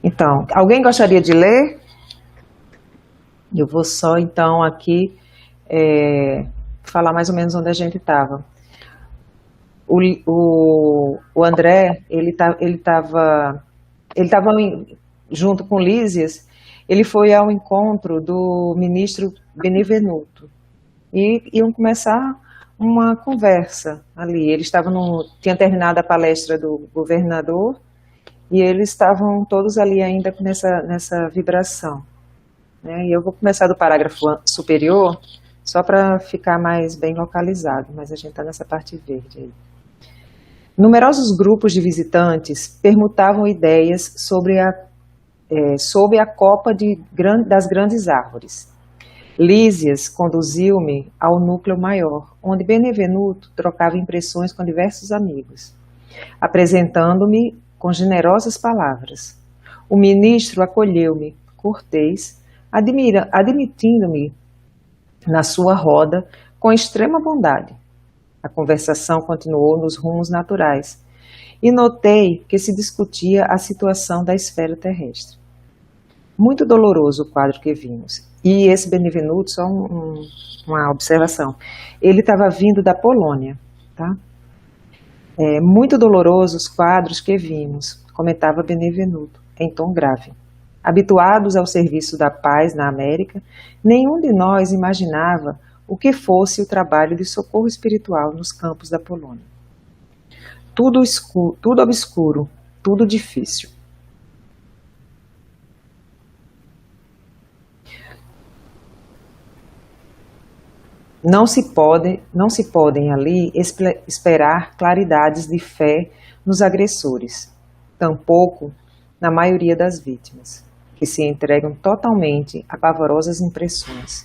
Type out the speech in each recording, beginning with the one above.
Então, alguém gostaria de ler? Eu vou só, então, aqui falar mais ou menos onde a gente estava. O André, ele estava junto com Lísias, ele foi ao encontro do ministro Benevenuto e iam começar uma conversa ali. Eles tinha terminado a palestra do governador e eles estavam todos ali ainda nessa vibração, né? E eu vou começar do parágrafo superior, só para ficar mais bem localizado, mas a gente está nessa parte verde aí. Numerosos grupos de visitantes permutavam ideias sob a copa das grandes árvores. Lísias conduziu-me ao núcleo maior, onde Benevenuto trocava impressões com diversos amigos, apresentando-me com generosas palavras. O ministro acolheu-me, cortês, admitindo-me na sua roda com extrema bondade. A conversação continuou nos rumos naturais e notei que se discutia a situação da esfera terrestre. Muito doloroso o quadro que vimos. E esse Benevenuto, só uma observação, ele estava vindo da Polônia, tá? Muito doloroso os quadros que vimos, comentava Benevenuto, em tom grave. Habituados ao serviço da paz na América, nenhum de nós imaginava o que fosse o trabalho de socorro espiritual nos campos da Polônia. Tudo escuro, tudo obscuro, tudo difícil. Não se podem ali esperar claridades de fé nos agressores, tampouco na maioria das vítimas, que se entregam totalmente a pavorosas impressões.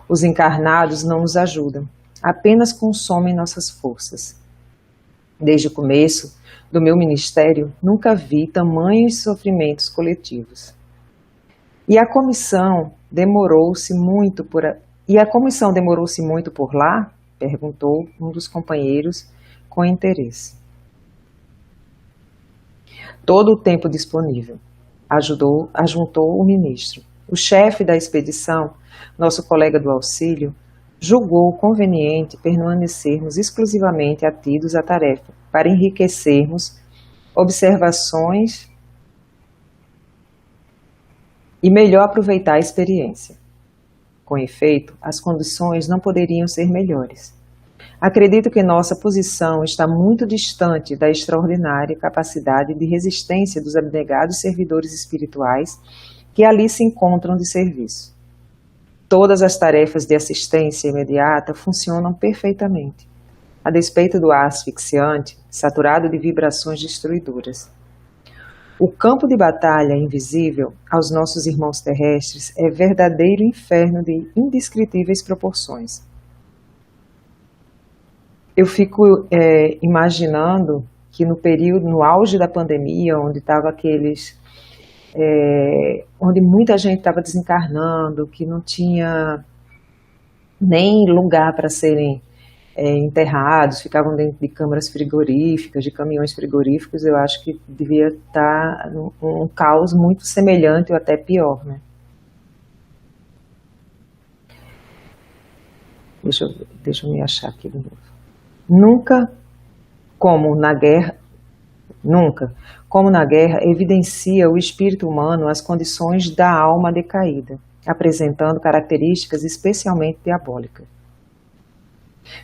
Os encarnados não nos ajudam, apenas consomem nossas forças. Desde o começo do meu ministério, nunca vi tamanhos sofrimentos coletivos. E a comissão demorou-se muito por lá? Perguntou um dos companheiros com interesse. Todo o tempo disponível, ajuntou o ministro. O chefe da expedição, nosso colega do auxílio, julgou conveniente permanecermos exclusivamente atidos à tarefa, para enriquecermos observações e melhor aproveitar a experiência. Com efeito, as condições não poderiam ser melhores. Acredito que nossa posição está muito distante da extraordinária capacidade de resistência dos abnegados servidores espirituais que ali se encontram de serviço. Todas as tarefas de assistência imediata funcionam perfeitamente, a despeito do ar asfixiante, saturado de vibrações destruidoras. O campo de batalha invisível aos nossos irmãos terrestres é verdadeiro inferno de indescritíveis proporções. Eu fico imaginando que no auge da pandemia, onde estava onde muita gente estava desencarnando, que não tinha nem lugar para serem enterrados, ficavam dentro de câmaras frigoríficas, de caminhões frigoríficos, eu acho que devia estar um caos muito semelhante ou até pior, né? Deixa eu me achar aqui de novo. Nunca, como na guerra, evidencia o espírito humano as condições da alma decaída, apresentando características especialmente diabólicas.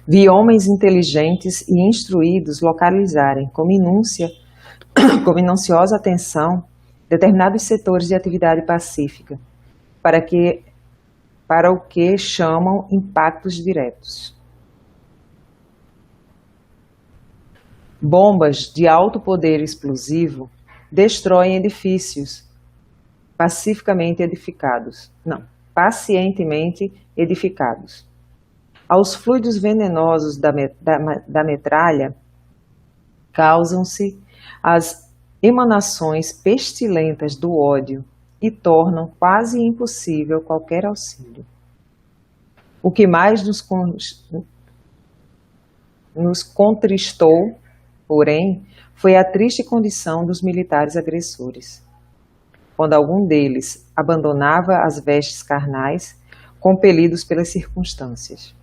Vi homens inteligentes e instruídos localizarem com minuciosa atenção determinados setores de atividade pacífica, para o que chamam impactos diretos. Bombas de alto poder explosivo destroem edifícios pacientemente edificados. Aos fluidos venenosos da metralha causam-se as emanações pestilentas do ódio e tornam quase impossível qualquer auxílio. O que mais nos contristou, porém, foi a triste condição dos militares agressores. quando algum deles abandonava as vestes carnais, compelidos pelas circunstâncias.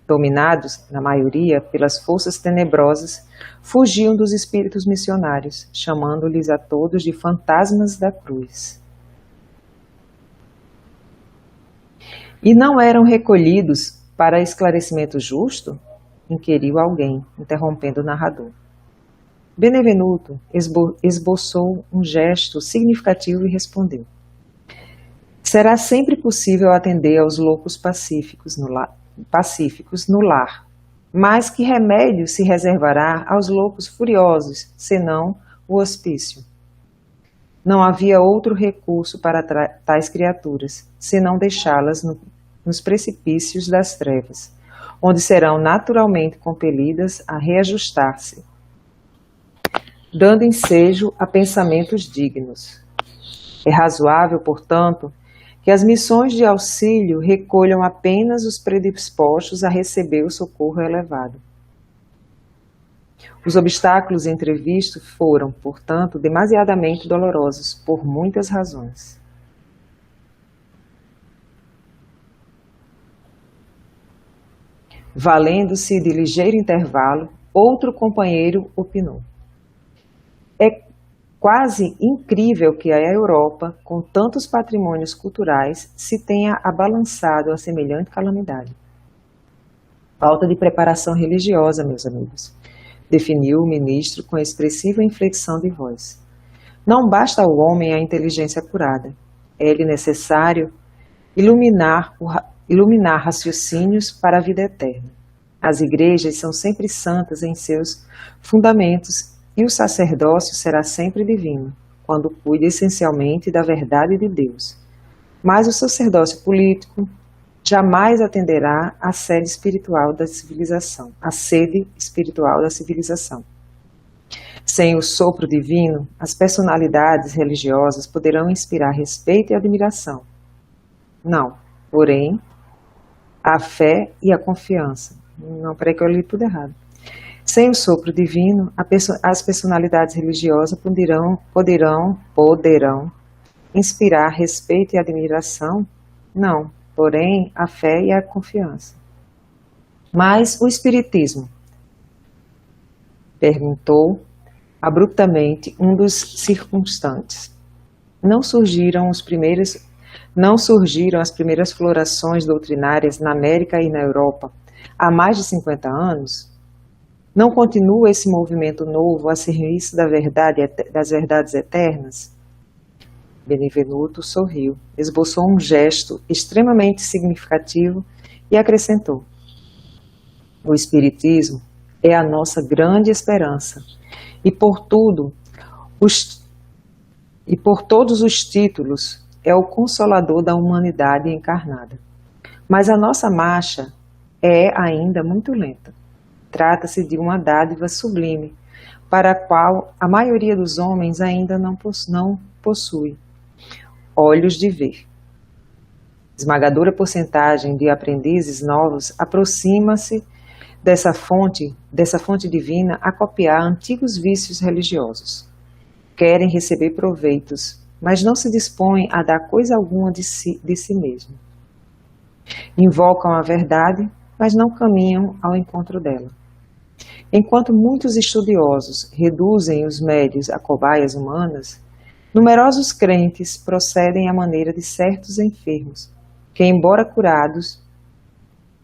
Dominados, na maioria, pelas forças tenebrosas, fugiam dos espíritos missionários, chamando-lhes a todos de fantasmas da cruz. E não eram recolhidos para esclarecimento justo? Inquiriu alguém, interrompendo o narrador. Benevenuto esboçou um gesto significativo e respondeu: será sempre possível atender aos loucos pacíficos no lar, mas que remédio se reservará aos loucos furiosos, senão o hospício? Não havia outro recurso para tais criaturas, senão deixá-las nos precipícios das trevas, onde serão naturalmente compelidas a reajustar-se, dando ensejo a pensamentos dignos. É razoável, portanto, que as missões de auxílio recolham apenas os predispostos a receber o socorro elevado. Os obstáculos entrevistos foram, portanto, demasiadamente dolorosos por muitas razões. Valendo-se de ligeiro intervalo, outro companheiro opinou: é quase incrível que a Europa, com tantos patrimônios culturais, se tenha abalançado a semelhante calamidade. Falta de preparação religiosa, meus amigos, definiu o ministro com expressiva inflexão de voz. Não basta ao homem a inteligência curada. É-lhe necessário iluminar raciocínios para a vida eterna. As igrejas são sempre santas em seus fundamentos e o sacerdócio será sempre divino, quando cuida essencialmente da verdade de Deus. Mas o sacerdócio político jamais atenderá à sede espiritual da civilização, Sem o sopro divino, as personalidades religiosas poderão inspirar respeito e admiração. Não, porém, a fé e a confiança. Não, peraí que eu li tudo errado. Sem o sopro divino, as personalidades religiosas poderão inspirar respeito e admiração? Não, porém, a fé e a confiança. Mas o Espiritismo? Perguntou abruptamente um dos circunstantes. Não surgiram as primeiras florações doutrinárias na América e na Europa há mais de 50 anos? Não continua esse movimento novo a serviço das verdades eternas? Benevenuto sorriu, esboçou um gesto extremamente significativo e acrescentou: o Espiritismo é a nossa grande esperança, e por todos os títulos é o consolador da humanidade encarnada. Mas a nossa marcha é ainda muito lenta. Trata-se de uma dádiva sublime, para a qual a maioria dos homens ainda não possui olhos de ver. Esmagadora porcentagem de aprendizes novos aproxima-se dessa fonte divina a copiar antigos vícios religiosos. Querem receber proveitos, mas não se dispõem a dar coisa alguma de si mesmo. Invocam a verdade, mas não caminham ao encontro dela. Enquanto muitos estudiosos reduzem os médios a cobaias humanas, numerosos crentes procedem à maneira de certos enfermos, que, embora curados,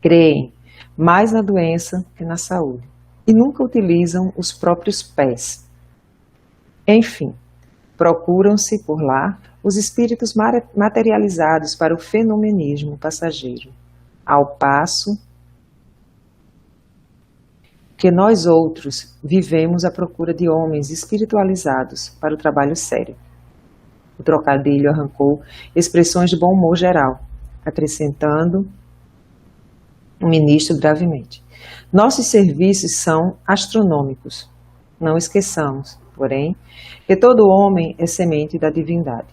creem mais na doença que na saúde, e nunca utilizam os próprios pés. Enfim, procuram-se por lá os espíritos materializados para o fenomenismo passageiro, ao passo que nós outros vivemos à procura de homens espiritualizados para o trabalho sério. O trocadilho arrancou expressões de bom humor geral, acrescentando o ministro gravemente: nossos serviços são astronômicos. Não esqueçamos, porém, que todo homem é semente da divindade.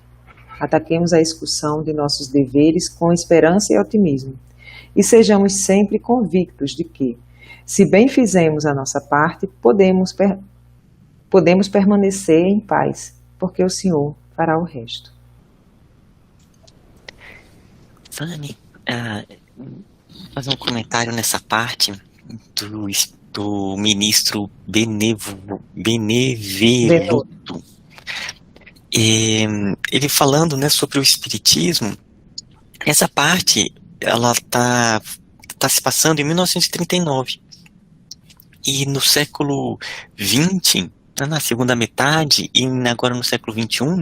Ataquemos a execução de nossos deveres com esperança e otimismo, e sejamos sempre convictos de que, se bem fizemos a nossa parte, podemos permanecer em paz, porque o Senhor fará o resto. Vani, fazer um comentário nessa parte do ministro Benevenuto. Ele falando, né, sobre o espiritismo. Essa parte, ela tá se passando em 1939. E no século XX, na segunda metade, e agora no século XXI,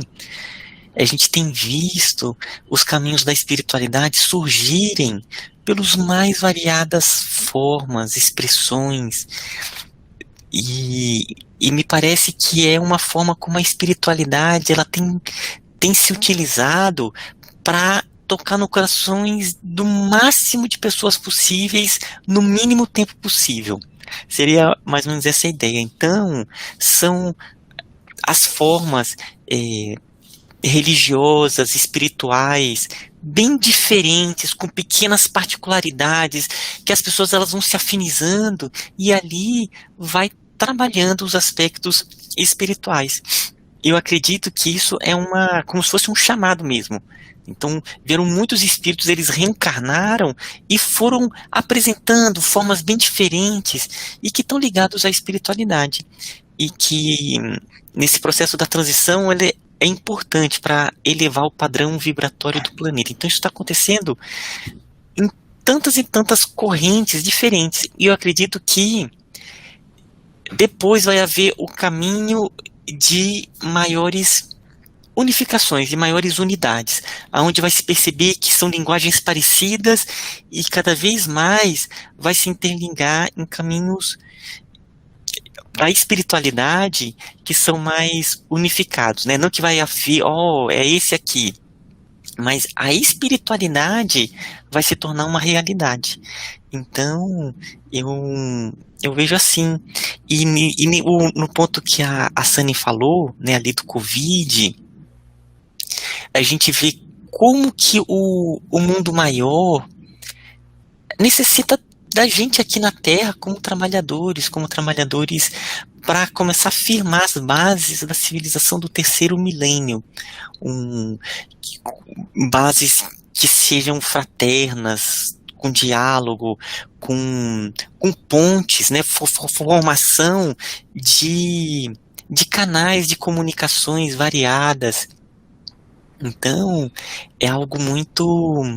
a gente tem visto os caminhos da espiritualidade surgirem pelos mais variadas formas, expressões, e me parece que é uma forma como a espiritualidade ela tem se utilizado para tocar nos corações do máximo de pessoas possíveis no mínimo tempo possível. Seria mais ou menos essa a ideia. Então, são as formas religiosas, espirituais, bem diferentes, com pequenas particularidades, que as pessoas elas vão se afinizando e ali vai trabalhando os aspectos espirituais. Eu acredito que isso é como se fosse um chamado mesmo. Então, vieram muitos espíritos, eles reencarnaram e foram apresentando formas bem diferentes e que estão ligados à espiritualidade. E que, nesse processo da transição, ele é importante para elevar o padrão vibratório do planeta. Então, isso está acontecendo em tantas e tantas correntes diferentes. E eu acredito que depois vai haver o caminho de maiores unificações, de maiores unidades, onde vai se perceber que são linguagens parecidas e cada vez mais vai se interligar em caminhos da espiritualidade que são mais unificados, né? Não que vai haver, é esse aqui, mas a espiritualidade vai se tornar uma realidade. Então, eu vejo assim, no ponto que a Sani falou, né, ali do Covid, a gente vê como que o mundo maior necessita da gente aqui na Terra como trabalhadores para começar a firmar as bases da civilização do terceiro milênio, bases que sejam fraternas, com diálogo, com pontes, né, formação de canais de comunicações variadas. Então, é algo muito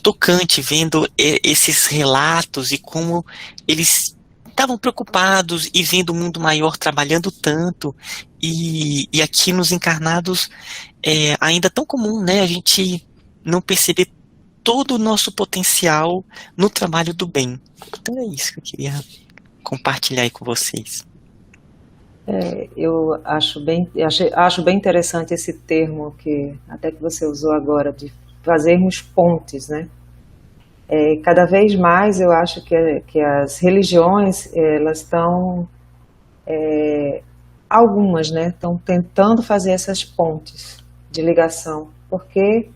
tocante vendo esses relatos e como eles estavam preocupados e vendo o mundo maior trabalhando tanto e aqui nos encarnados é ainda tão comum, né, a gente não perceber todo o nosso potencial no trabalho do bem. Então é isso que eu queria compartilhar aí com vocês. Eu acho bem interessante esse termo que até que você usou agora, de fazermos pontes, né? Cada vez mais eu acho que as religiões, elas estão, algumas, né, estão tentando fazer essas pontes de ligação, porque,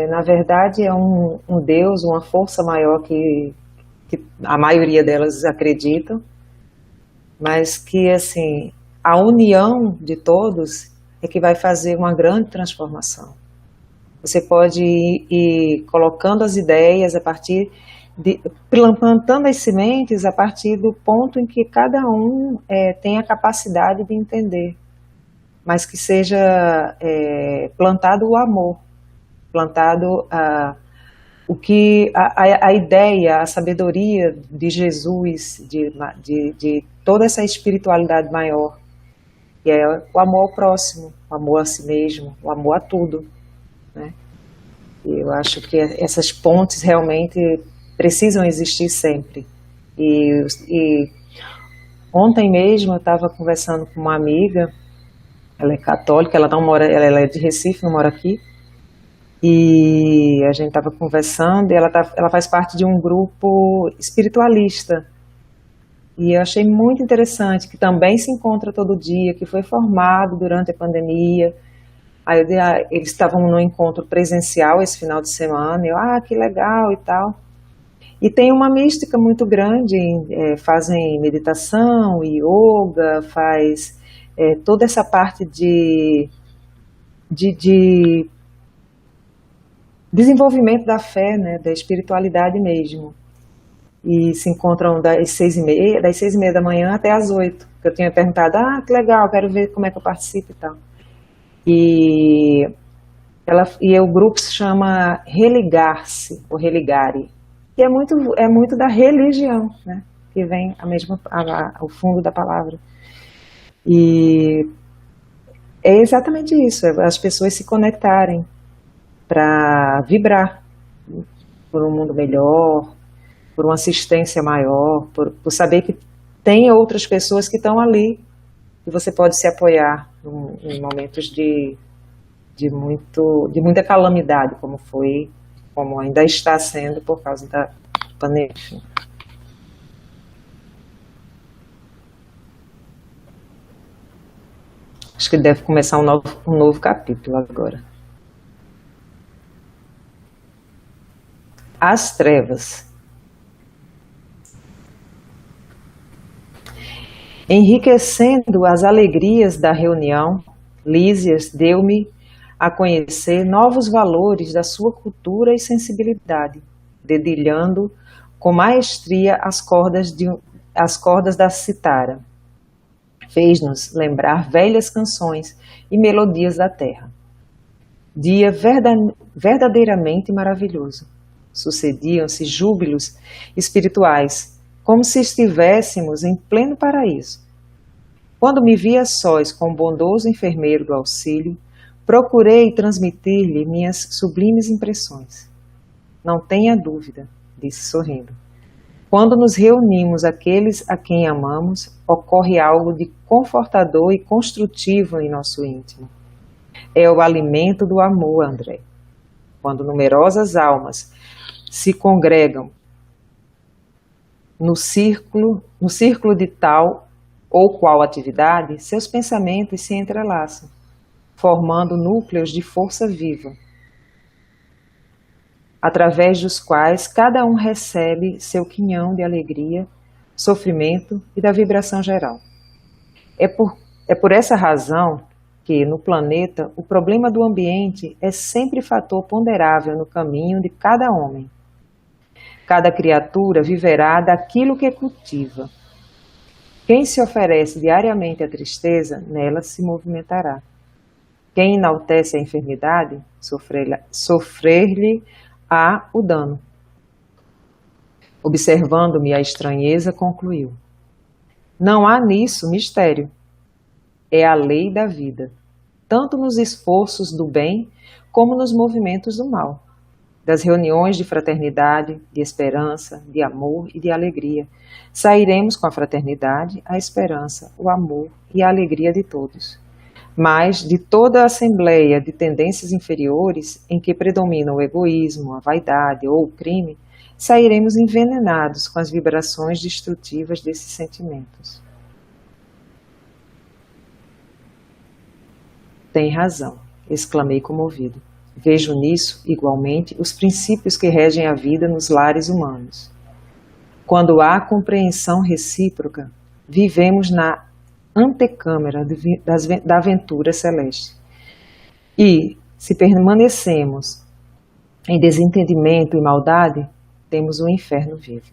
na verdade, é um Deus, uma força maior que a maioria delas acreditam, mas que, assim, a união de todos é que vai fazer uma grande transformação. Você pode ir colocando as ideias a partir plantando as sementes a partir do ponto em que cada um tem a capacidade de entender, mas que seja plantado o amor, plantado a ideia, a sabedoria de Jesus, de toda essa espiritualidade maior, que é o amor ao próximo, o amor a si mesmo, o amor a tudo, né? E eu acho que essas pontes realmente precisam existir sempre. E ontem mesmo eu estava conversando com uma amiga, ela é católica, ela não mora, ela é de Recife, não mora aqui. E a gente estava conversando e ela faz parte de um grupo espiritualista. E eu achei muito interessante, que também se encontra todo dia, que foi formado durante a pandemia. Aí eles estavam no encontro presencial esse final de semana, e eu, que legal e tal. E tem uma mística muito grande, fazem meditação, yoga, toda essa parte de desenvolvimento da fé, né, da espiritualidade mesmo. E se encontram das 6h30 da manhã até as 8. Eu tinha perguntado, que legal, quero ver como é que eu participo e tal. E o grupo se chama Religar-se, ou Religare, que é muito da religião, né, que vem o fundo da palavra. E é exatamente isso, as pessoas se conectarem para vibrar por um mundo melhor, por uma assistência maior, por saber que tem outras pessoas que estão ali e você pode se apoiar em momentos de muita calamidade, como ainda está sendo por causa da pandemia. Acho que deve começar um novo capítulo agora. As trevas. Enriquecendo as alegrias da reunião, Lísias deu-me a conhecer novos valores da sua cultura e sensibilidade, dedilhando com maestria as cordas da citara. Fez-nos lembrar velhas canções e melodias da terra. Dia verdadeiramente maravilhoso. Sucediam-se júbilos espirituais, como se estivéssemos em pleno paraíso. Quando me vi a sós com o bondoso enfermeiro do auxílio, procurei transmitir-lhe minhas sublimes impressões. Não tenha dúvida, disse sorrindo. Quando nos reunimos aqueles a quem amamos, ocorre algo de confortador e construtivo em nosso íntimo. É o alimento do amor, André. Quando numerosas almas se congregam no círculo de tal ou qual atividade, seus pensamentos se entrelaçam, formando núcleos de força viva, através dos quais cada um recebe seu quinhão de alegria, sofrimento e da vibração geral. É por essa razão que, no planeta, o problema do ambiente é sempre fator ponderável no caminho de cada homem. Cada criatura viverá daquilo que cultiva. Quem se oferece diariamente à tristeza, nela se movimentará. Quem enaltece a enfermidade, sofrer-lhe-á o dano. Observando-me a estranheza, concluiu. Não há nisso mistério. É a lei da vida, tanto nos esforços do bem como nos movimentos do mal. Das reuniões de fraternidade, de esperança, de amor e de alegria, sairemos com a fraternidade, a esperança, o amor e a alegria de todos. Mas de toda a assembleia de tendências inferiores, em que predominam o egoísmo, a vaidade ou o crime, sairemos envenenados com as vibrações destrutivas desses sentimentos. Tem razão, exclamei comovido. Vejo nisso, igualmente, os princípios que regem a vida nos lares humanos. Quando há compreensão recíproca, vivemos na antecâmara da aventura celeste. E, se permanecemos em desentendimento e maldade, temos o inferno vivo.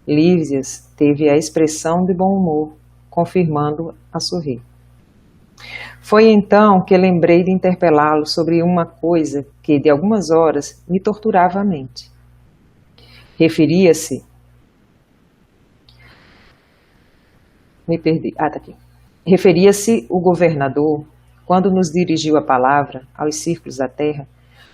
Lísias teve a expressão de bom humor, confirmando a sorrir. Foi então que lembrei de interpelá-lo sobre uma coisa que, de algumas horas, me torturava a mente. Referia-se... Me perdi. Tá aqui. Referia-se o governador, quando nos dirigiu a palavra aos círculos da terra,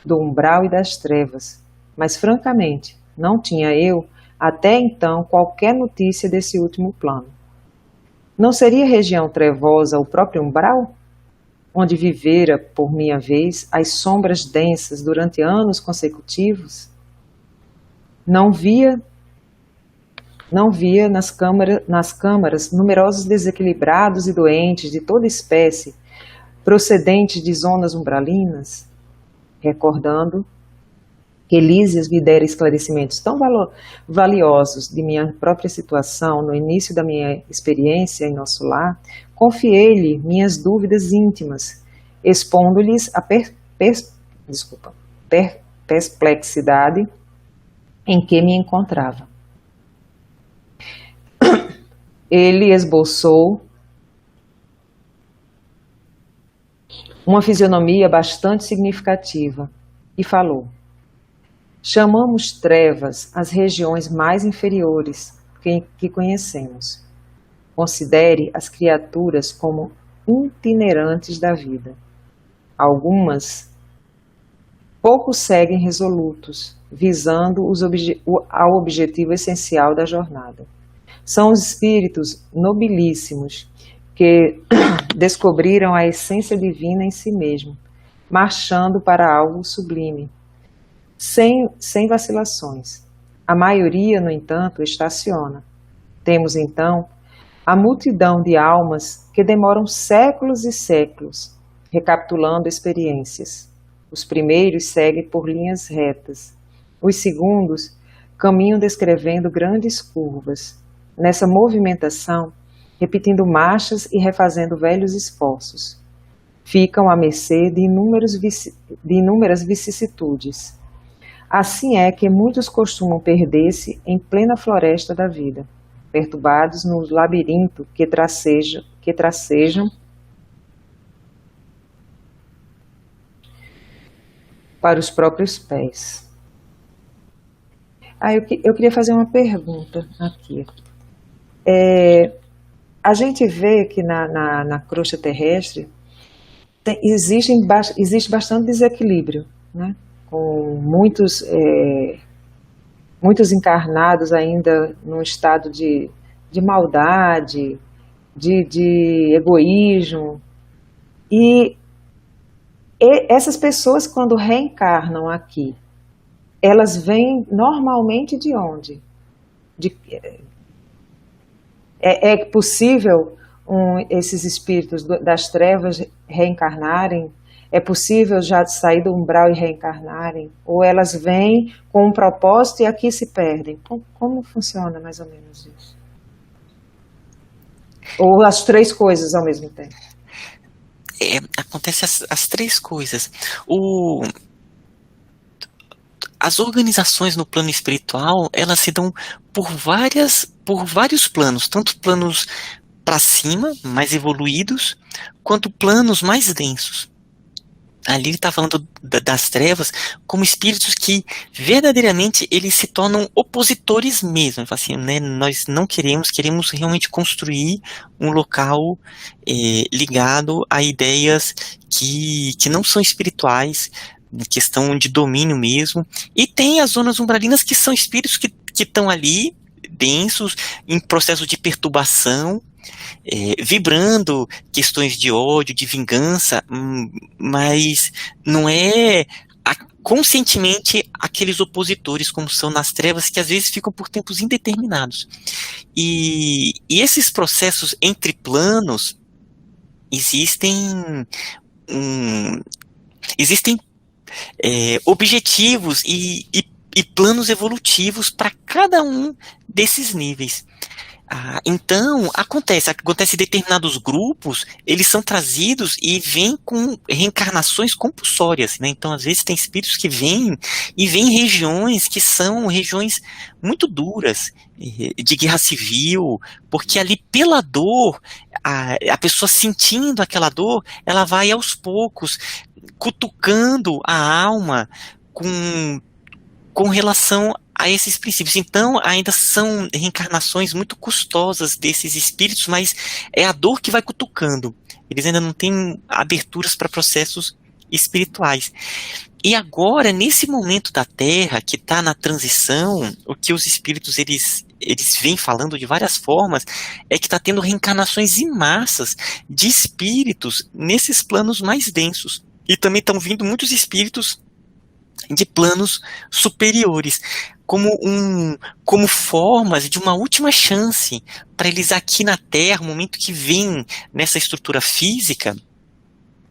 do umbral e das trevas. Mas, francamente, não tinha eu, até então, qualquer notícia desse último plano. Não seria região trevosa o próprio umbral? Onde vivera, por minha vez, as sombras densas durante anos consecutivos? Não via nas câmaras numerosos desequilibrados e doentes de toda espécie, procedentes de zonas umbralinas? Recordando, que Lísias me dera esclarecimentos tão valiosos de minha própria situação no início da minha experiência em nosso lar, confiei-lhe minhas dúvidas íntimas, expondo-lhes a perplexidade em que me encontrava. Ele esboçou uma fisionomia bastante significativa e falou: chamamos trevas as regiões mais inferiores que conhecemos. Considere as criaturas como itinerantes da vida. Algumas pouco seguem resolutos, visando ao objetivo essencial da jornada. São os espíritos nobilíssimos que descobriram a essência divina em si mesmo, marchando para algo sublime, sem vacilações. A maioria, no entanto, estaciona. Temos, então, a multidão de almas que demoram séculos e séculos, recapitulando experiências. Os primeiros seguem por linhas retas. Os segundos caminham descrevendo grandes curvas. Nessa movimentação, repetindo marchas e refazendo velhos esforços. Ficam à mercê de inúmeras vicissitudes. Assim é que muitos costumam perder-se em plena floresta da vida, perturbados no labirinto que tracejam para os próprios pés. Eu queria fazer uma pergunta aqui. A gente vê que na crosta terrestre existe bastante desequilíbrio, né? Com muitos encarnados ainda num estado de maldade, de egoísmo. E essas pessoas, quando reencarnam aqui, elas vêm normalmente de onde? É possível esses espíritos das trevas reencarnarem? É possível já sair do umbral e reencarnarem? Ou elas vêm com um propósito e aqui se perdem? Como funciona mais ou menos isso? Ou as três coisas ao mesmo tempo? Acontece as três coisas. As organizações no plano espiritual, elas se dão por vários planos, tanto planos para cima, mais evoluídos, quanto planos mais densos. Ali ele está falando das trevas como espíritos que verdadeiramente eles se tornam opositores mesmo. Ele fala assim, né, nós não queremos realmente construir um local ligado a ideias que não são espirituais, questão de domínio mesmo. E tem as zonas umbralinas que são espíritos que estão ali, densos, em processo de perturbação, vibrando questões de ódio, de vingança, mas não é conscientemente aqueles opositores como são nas trevas, que às vezes ficam por tempos indeterminados. E esses processos entre planos existem objetivos e planos evolutivos para cada um desses níveis. Então, acontece determinados grupos, eles são trazidos e vêm com reencarnações compulsórias, né? Então, às vezes, tem espíritos que vêm e vêm em regiões que são regiões muito duras, de guerra civil, porque ali, pela dor, a pessoa sentindo aquela dor, ela vai aos poucos cutucando a alma com relação a esses princípios. Então, ainda são reencarnações muito custosas desses espíritos, mas é a dor que vai cutucando. Eles ainda não têm aberturas para processos espirituais. E agora, nesse momento da Terra, que está na transição, o que os espíritos eles vêm falando de várias formas, é que está tendo reencarnações em massas de espíritos nesses planos mais densos. E também estão vindo muitos espíritos de planos superiores, como formas de uma última chance para eles aqui na Terra, no momento que vêm nessa estrutura física,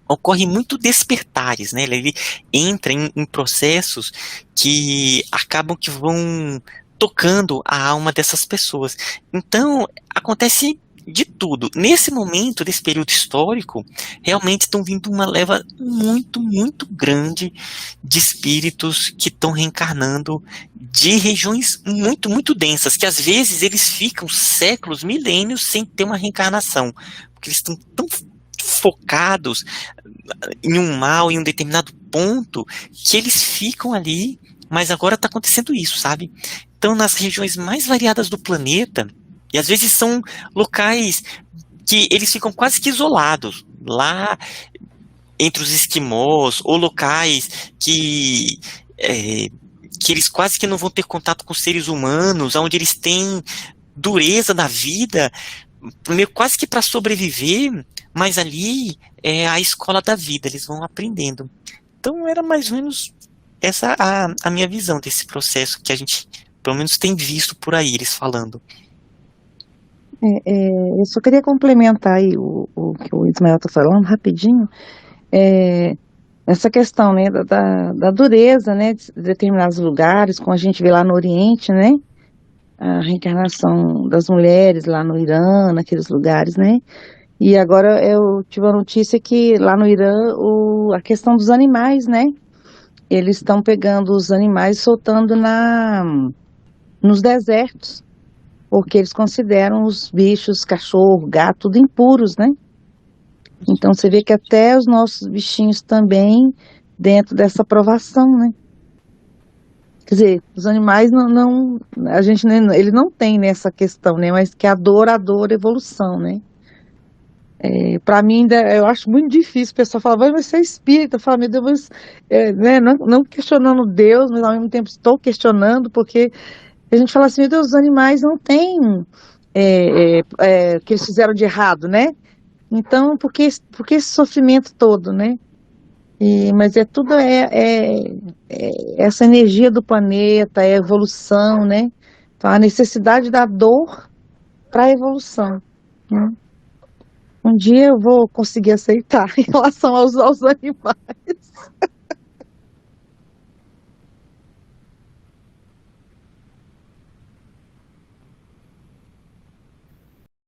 ocorre muito despertares, né? Ele entra em processos que acabam que vão tocando a alma dessas pessoas. Então, acontece de tudo. Nesse momento, desse período histórico, realmente estão vindo uma leva muito, muito grande de espíritos que estão reencarnando de regiões muito, muito densas, que às vezes eles ficam séculos, milênios sem ter uma reencarnação, porque eles estão tão focados em um mal, em um determinado ponto, que eles ficam ali, mas agora está acontecendo isso, sabe? Então, nas regiões mais variadas do planeta, e às vezes são locais que eles ficam quase que isolados, lá entre os esquimós, ou locais que eles quase que não vão ter contato com seres humanos, onde eles têm dureza na vida, meio quase que para sobreviver, mas ali é a escola da vida, eles vão aprendendo. Então era mais ou menos essa a minha visão desse processo que a gente, pelo menos, tem visto por aí, eles falando. Eu só queria complementar aí o que o Ismael está falando rapidinho. Essa questão, né, da dureza, né, de determinados lugares, como a gente vê lá no Oriente, né, a reencarnação das mulheres lá no Irã, naqueles lugares, né, e agora eu tive a notícia que lá no Irã a questão dos animais, né, eles estão pegando os animais e soltando nos desertos, porque eles consideram os bichos, cachorro, gato, tudo impuros, né? Então você vê que até os nossos bichinhos também dentro dessa aprovação, né? Quer dizer, os animais a gente ele não tem nessa questão, né? Mas que a dor, evolução, né? Para mim ainda eu acho muito difícil o pessoal falar, mas você é espírita, fala, meu Deus, mas, né? Não questionando Deus, mas ao mesmo tempo estou questionando, porque a gente fala assim, meu Deus, os animais não têm que eles fizeram de errado, né? Então, por que esse sofrimento todo, né? Mas tudo essa energia do planeta, é a evolução, né? Então, a necessidade da dor para a evolução, né? Um dia eu vou conseguir aceitar em relação aos animais.